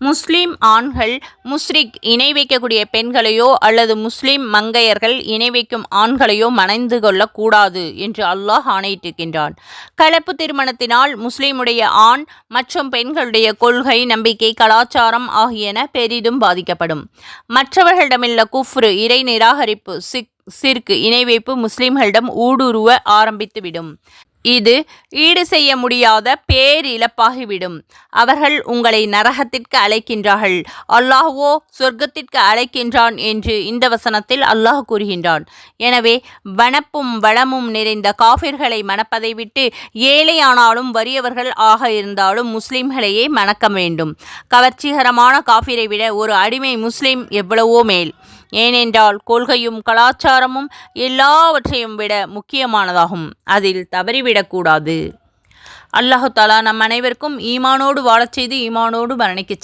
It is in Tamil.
முஸ்லிம் ஆண்கள் முஷ்ரிக் இணை வைக்கக்கூடிய பெண்களையோ அல்லது முஸ்லிம் மங்கையர்கள் இணை வைக்கும் ஆண்களையோ மணந்து கொள்ளக்கூடாது என்று அல்லாஹ் ஆணையிட்டிருக்கின்றான். கலப்பு திருமணத்தினால் முஸ்லிமுடைய ஆண் மற்றும் பெண்களுடைய கொள்கை, நம்பிக்கை, கலாச்சாரம் ஆகியன பெரிதும் பாதிக்கப்படும். மற்றவர்களிடமுள்ள குஃப்ரு, இறை நிராகரிப்பு, சிர்க், இணை வைப்பு முஸ்லிம்களிடம் ஊடுருவ ஆரம்பித்துவிடும். இது ஈடு செய்ய முடியாத பேரிழப்பாகிவிடும். அவர்கள் உங்களை நரகத்திற்கு அழைக்கின்றார்கள், அல்லாஹ்வோ சொர்க்கத்திற்கு அழைக்கின்றான் என்று இந்த வசனத்தில் அல்லாஹ் கூறுகின்றான். எனவே வனப்பும் வளமும் நிறைந்த காஃபிர்களை மணப்பதை விட்டு ஏழையானாலும் வறியவர்கள் ஆக இருந்தாலும் முஸ்லிம்களையே மணக்க வேண்டும். கவர்ச்சிகரமான காஃபிரை விட ஒரு அடிமை முஸ்லிம் எவ்வளவோ மேல். ஏனென்றால் கொள்கையும் கலாச்சாரமும் எல்லாவற்றையும் விட முக்கியமானதாகும். அதில் தவறிவிடக்கூடாது. அல்லாஹ் தஆலா நம் அனைவருக்கும் ஈமானோடு வாழச் செய்து ஈமானோடு மரணிக்கச் செய்து